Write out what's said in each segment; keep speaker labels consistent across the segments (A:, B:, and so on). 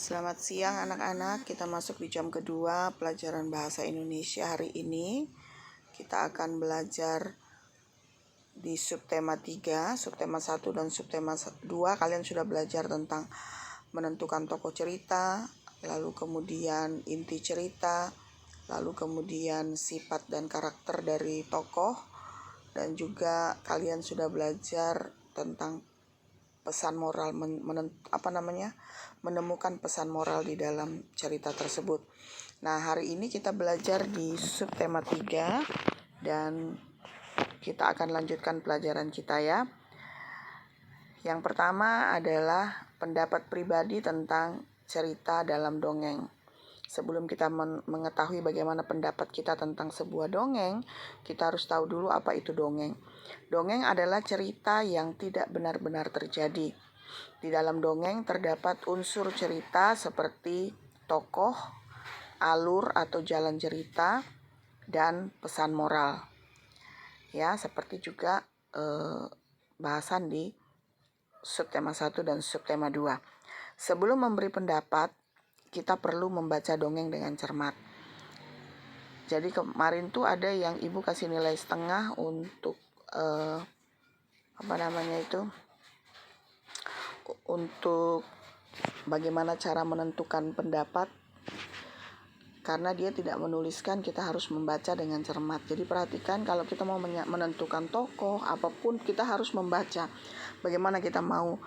A: Selamat siang anak-anak, kita masuk di jam kedua pelajaran bahasa Indonesia hari ini. Kita akan belajar di subtema 3, subtema 1 dan subtema 2. Kalian sudah belajar tentang menentukan tokoh cerita, lalu kemudian inti cerita, lalu kemudian sifat dan karakter dari tokoh, dan juga kalian sudah belajar tentang pesan moral, menemukan pesan moral di dalam cerita tersebut. Nah, hari ini kita belajar di subtema 3 dan kita akan lanjutkan pelajaran kita ya. Yang pertama adalah pendapat pribadi tentang cerita dalam dongeng. Sebelum kita mengetahui bagaimana pendapat kita tentang sebuah dongeng, kita harus tahu dulu apa itu dongeng. Dongeng adalah cerita yang tidak benar-benar terjadi. Di dalam dongeng terdapat unsur cerita seperti tokoh, alur atau jalan cerita, dan pesan moral. Ya, seperti juga bahasan di subtema 1 dan subtema 2. Sebelum memberi pendapat, kita perlu membaca dongeng dengan cermat. Jadi kemarin tuh ada yang ibu kasih nilai setengah untuk untuk bagaimana cara menentukan pendapat, karena dia tidak menuliskan. Kita harus membaca dengan cermat. Jadi perhatikan, kalau kita mau menentukan tokoh apapun, kita harus membaca. Bagaimana kita mau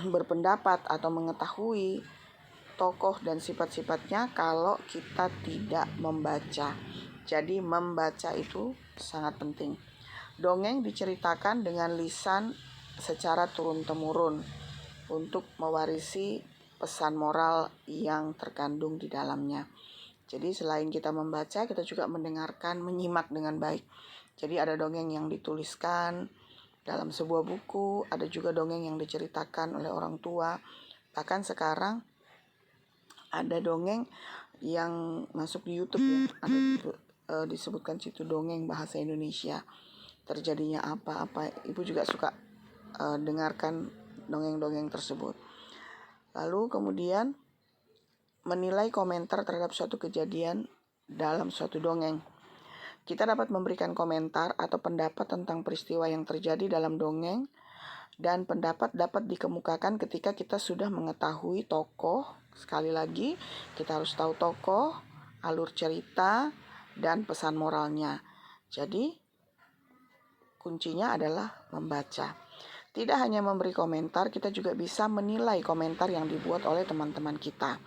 A: berpendapat atau mengetahui tokoh dan sifat-sifatnya kalau kita tidak membaca. Jadi membaca itu sangat penting. Dongeng diceritakan dengan lisan secara turun-temurun untuk mewarisi pesan moral yang terkandung di dalamnya. Jadi selain kita membaca, kita juga mendengarkan, menyimak dengan baik. Jadi ada dongeng yang dituliskan dalam sebuah buku, ada juga dongeng yang diceritakan oleh orang tua. Bahkan sekarang ada dongeng yang masuk di YouTube ya, ada disebutkan situ dongeng bahasa Indonesia. Terjadinya apa-apa, ibu juga suka dengarkan dongeng-dongeng tersebut. Lalu kemudian menilai komentar terhadap suatu kejadian dalam suatu dongeng. Kita dapat memberikan komentar atau pendapat tentang peristiwa yang terjadi dalam dongeng, dan pendapat dapat dikemukakan ketika kita sudah mengetahui tokoh. Sekali lagi, kita harus tahu tokoh, alur cerita, dan pesan moralnya. Jadi, kuncinya adalah membaca. Tidak hanya memberi komentar, kita juga bisa menilai komentar yang dibuat oleh teman-teman kita.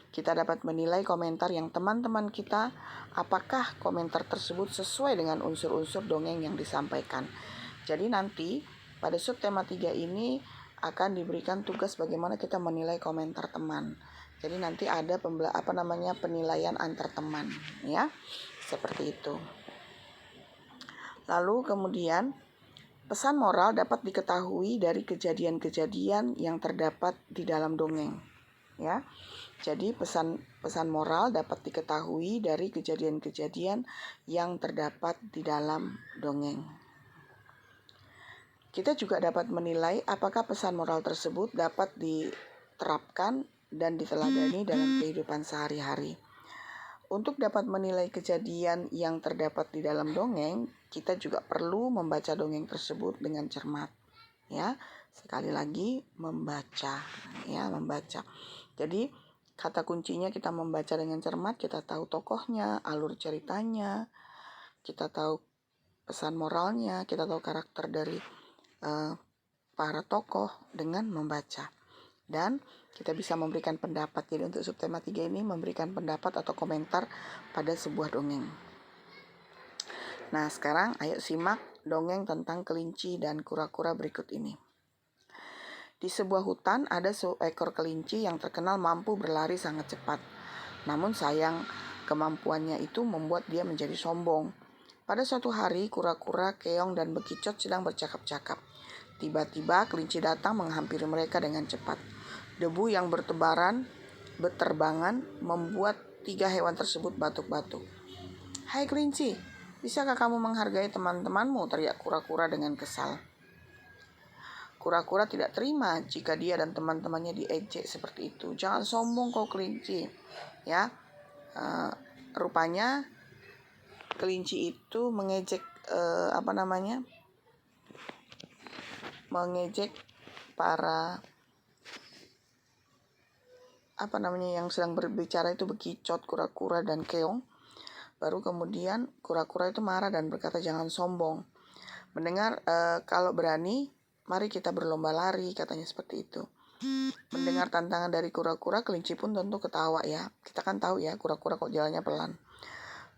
A: Kita dapat menilai komentar yang teman-teman kita, apakah komentar tersebut sesuai dengan unsur-unsur dongeng yang disampaikan. Jadi nanti pada subtema 3 ini akan diberikan tugas bagaimana kita menilai komentar teman. Jadi nanti ada penilaian antar teman ya. Seperti itu. Lalu kemudian pesan moral dapat diketahui dari kejadian-kejadian yang terdapat di dalam dongeng. Ya. Jadi pesan moral dapat diketahui dari kejadian-kejadian yang terdapat di dalam dongeng. Kita juga dapat menilai apakah pesan moral tersebut dapat diterapkan dan diteladani dalam kehidupan sehari-hari. Untuk dapat menilai kejadian yang terdapat di dalam dongeng, kita juga perlu membaca dongeng tersebut dengan cermat. Ya, sekali lagi membaca. Jadi kata kuncinya kita membaca dengan cermat, kita tahu tokohnya, alur ceritanya, kita tahu pesan moralnya, kita tahu karakter dari para tokoh dengan membaca. Dan kita bisa memberikan pendapat. Jadi untuk subtema 3 ini memberikan pendapat atau komentar pada sebuah dongeng. Nah, sekarang ayo simak dongeng tentang kelinci dan kura-kura berikut ini. Di sebuah hutan ada seekor kelinci yang terkenal mampu berlari sangat cepat. Namun sayang, kemampuannya itu membuat dia menjadi sombong. Pada suatu hari, kura-kura, keong, dan bekicot sedang bercakap-cakap. Tiba-tiba kelinci datang menghampiri mereka dengan cepat. Debu yang berterbangan membuat 3 hewan tersebut batuk-batuk. "Hai kelinci, bisakah kamu menghargai teman-temanmu?" teriak kura-kura dengan kesal. Kura-kura tidak terima jika dia dan teman-temannya diejek seperti itu. Jangan sombong kau kelinci, ya. Rupanya kelinci itu mengejek mengejek para yang sedang berbicara itu bekicot, kura-kura dan keong. Baru kemudian kura-kura itu marah dan berkata, jangan sombong. Mendengar kalau berani, mari kita berlomba lari, katanya seperti itu. Mendengar tantangan dari kura-kura, kelinci pun tentu ketawa ya. Kita kan tahu ya, kura-kura kok jalannya pelan.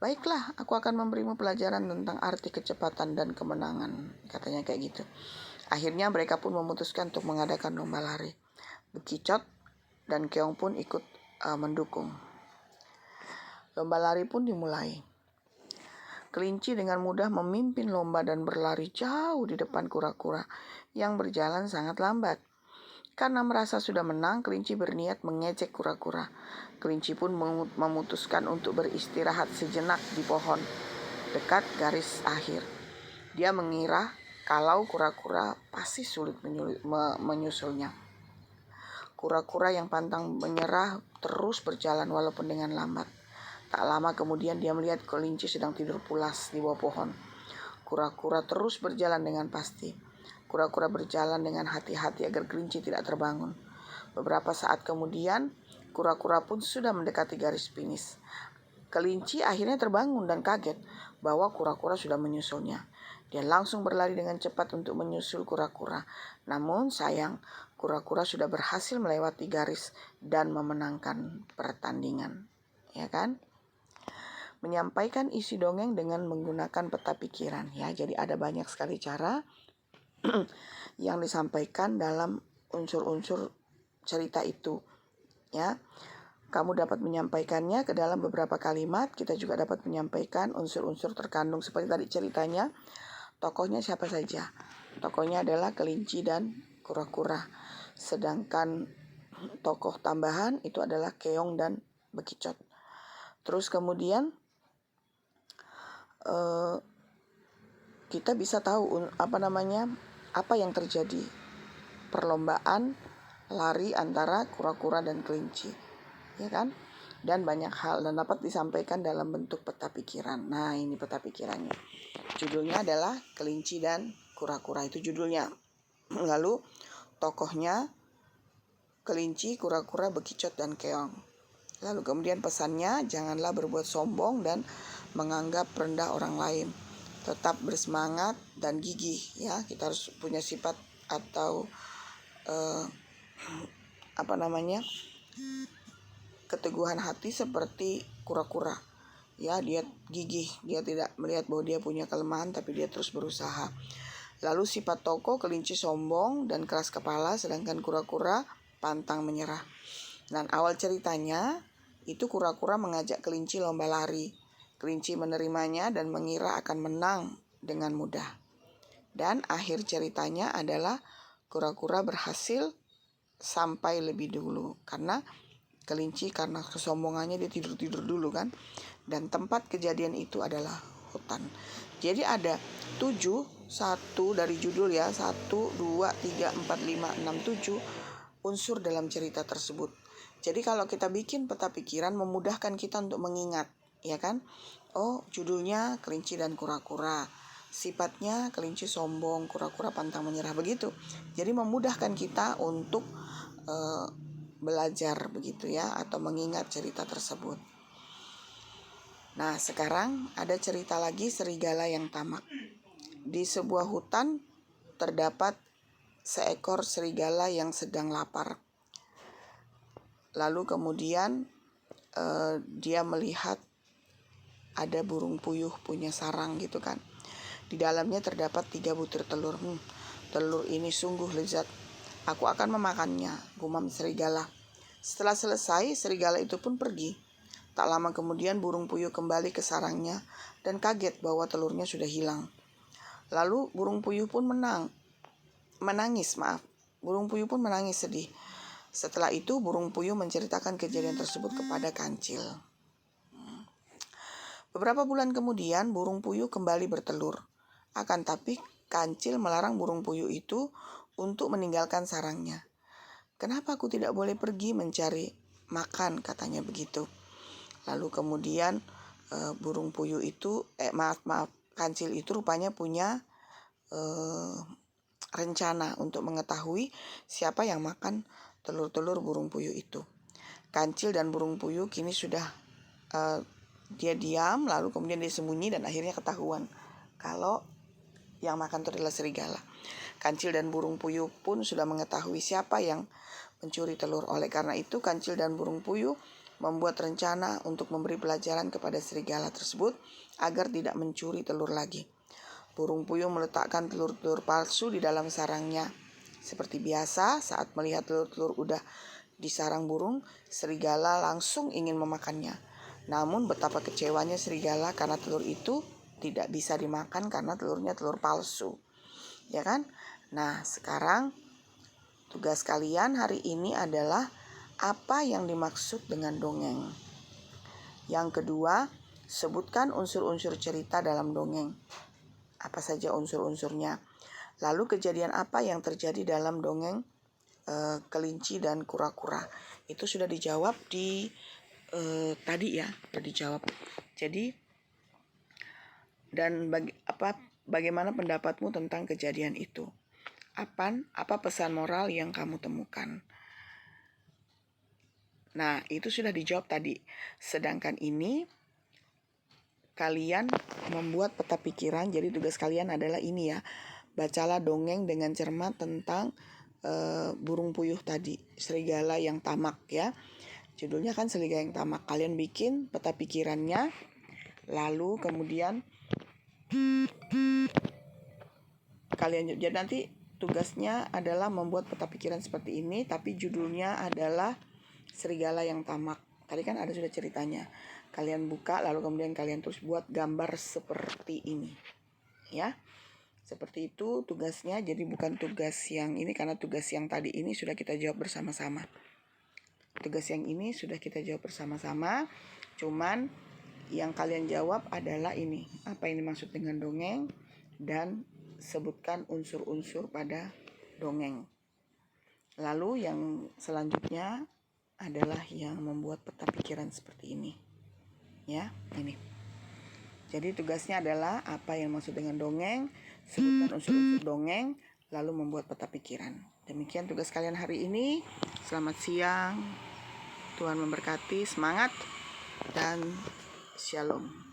A: Baiklah, aku akan memberimu pelajaran tentang arti kecepatan dan kemenangan, katanya kayak gitu. Akhirnya mereka pun memutuskan untuk mengadakan lomba lari. Bekicot dan keong pun ikut mendukung. Lomba lari pun dimulai. Kelinci dengan mudah memimpin lomba dan berlari jauh di depan kura-kura yang berjalan sangat lambat. Karena merasa sudah menang, kelinci berniat mengejek kura-kura. Kelinci pun memutuskan untuk beristirahat sejenak di pohon dekat garis akhir. Dia mengira kalau kura-kura pasti sulit menyusulnya. Kura-kura yang pantang menyerah terus berjalan walaupun dengan lambat. Tak lama kemudian dia melihat kelinci sedang tidur pulas di bawah pohon. Kura-kura terus berjalan dengan pasti. Kura-kura berjalan dengan hati-hati agar kelinci tidak terbangun. Beberapa saat kemudian, kura-kura pun sudah mendekati garis finish. Kelinci akhirnya terbangun dan kaget bahwa kura-kura sudah menyusulnya. Dia langsung berlari dengan cepat untuk menyusul kura-kura. Namun sayang, kura-kura sudah berhasil melewati garis dan memenangkan pertandingan. Ya kan? Menyampaikan isi dongeng dengan menggunakan peta pikiran. Ya, jadi ada banyak sekali cara yang disampaikan dalam unsur-unsur cerita itu, ya. Kamu dapat menyampaikannya ke dalam beberapa kalimat. Kita juga dapat menyampaikan unsur-unsur terkandung seperti tadi ceritanya. Tokohnya siapa saja? Tokohnya adalah kelinci dan kura-kura. Sedangkan tokoh tambahan itu adalah keong dan bekicot. Terus kemudian kita bisa tahu apa yang terjadi, perlombaan lari antara kura-kura dan kelinci, ya kan? Dan banyak hal dan dapat disampaikan dalam bentuk peta pikiran. Nah, ini peta pikirannya. Judulnya adalah Kelinci dan Kura-kura, itu judulnya. Lalu tokohnya kelinci, kura-kura, bekicot dan keong. Lalu kemudian pesannya, janganlah berbuat sombong dan menganggap rendah orang lain. Tetap bersemangat dan gigih, ya. Kita harus punya sifat atau keteguhan hati seperti kura-kura. Ya, dia gigih, dia tidak melihat bahwa dia punya kelemahan, tapi dia terus berusaha. Lalu sifat tokoh, kelinci sombong dan keras kepala, sedangkan kura-kura pantang menyerah. Dan awal ceritanya itu kura-kura mengajak kelinci lomba lari. Kelinci menerimanya dan mengira akan menang dengan mudah. Dan akhir ceritanya adalah kura-kura berhasil sampai lebih dulu. Karena kelinci karena kesombongannya dia tidur dulu kan. Dan tempat kejadian itu adalah hutan. Jadi ada 7, 1 dari judul ya, 1, 2, 3, 4, 5, 6, 7 unsur dalam cerita tersebut. Jadi kalau kita bikin peta pikiran memudahkan kita untuk mengingat, ya kan? Oh, judulnya kelinci dan kura-kura. Sifatnya kelinci sombong, kura-kura pantang menyerah, begitu. Jadi memudahkan kita untuk belajar begitu ya, atau mengingat cerita tersebut. Nah, sekarang ada cerita lagi serigala yang tamak. Di sebuah hutan terdapat seekor serigala yang sedang lapar. Lalu kemudian dia melihat ada burung puyuh punya sarang gitu kan. Di dalamnya terdapat 3 butir telur. Telur ini sungguh lezat. Aku akan memakannya, gumam serigala. Setelah selesai, serigala itu pun pergi. Tak lama kemudian burung puyuh kembali ke sarangnya dan kaget bahwa telurnya sudah hilang. Lalu burung puyuh pun menangis. Burung puyuh pun menangis sedih. Setelah itu burung puyuh menceritakan kejadian tersebut kepada kancil. Beberapa bulan kemudian burung puyuh kembali bertelur. Akan tapi kancil melarang burung puyuh itu untuk meninggalkan sarangnya. Kenapa aku tidak boleh pergi mencari makan, katanya begitu. Lalu kemudian burung puyuh itu, kancil itu rupanya punya rencana untuk mengetahui siapa yang makan telur-telur burung puyuh itu. Kancil dan burung puyuh kini sudah dia diam, lalu kemudian dia sembunyi dan akhirnya ketahuan kalau yang makan itu adalah serigala. Kancil dan burung puyuh pun sudah mengetahui siapa yang mencuri telur. Oleh karena itu, kancil dan burung puyuh membuat rencana untuk memberi pelajaran kepada serigala tersebut agar tidak mencuri telur lagi. Burung puyuh meletakkan telur-telur palsu di dalam sarangnya. Seperti biasa, saat melihat telur-telur udah di sarang burung, serigala langsung ingin memakannya. Namun betapa kecewanya serigala karena telur itu tidak bisa dimakan karena telurnya telur palsu. Ya kan? Nah, sekarang tugas kalian hari ini adalah apa yang dimaksud dengan dongeng. Yang kedua, sebutkan unsur-unsur cerita dalam dongeng. Apa saja unsur-unsurnya. Lalu kejadian apa yang terjadi dalam dongeng kelinci dan kura-kura. Itu sudah dijawab di tadi ya, sudah dijawab. Jadi dan bagaimana pendapatmu tentang kejadian itu? Apa pesan moral yang kamu temukan? Nah, itu sudah dijawab tadi. Sedangkan ini kalian membuat peta pikiran. Jadi tugas kalian adalah ini ya. Bacalah dongeng dengan cermat tentang burung puyuh tadi, serigala yang tamak ya. Judulnya kan serigala yang tamak. Kalian bikin peta pikirannya. Lalu kemudian kalian jadi nanti tugasnya adalah membuat peta pikiran seperti ini, tapi judulnya adalah serigala yang tamak. Tadi kan ada sudah ceritanya. Kalian buka lalu kemudian kalian terus buat gambar seperti ini. Ya. Seperti itu tugasnya. Jadi bukan tugas yang ini, karena tugas yang tadi ini sudah kita jawab bersama-sama. Tugas yang ini sudah kita jawab bersama-sama. Cuman yang kalian jawab adalah ini. Apa ini maksud dengan dongeng? Dan sebutkan unsur-unsur pada dongeng. Lalu yang selanjutnya adalah yang membuat peta pikiran seperti ini. Ya, ini. Jadi tugasnya adalah apa yang maksud dengan dongeng, sebutkan unsur-unsur dongeng, lalu membuat peta pikiran. Demikian tugas kalian hari ini. Selamat siang. Tuhan memberkati, semangat dan shalom.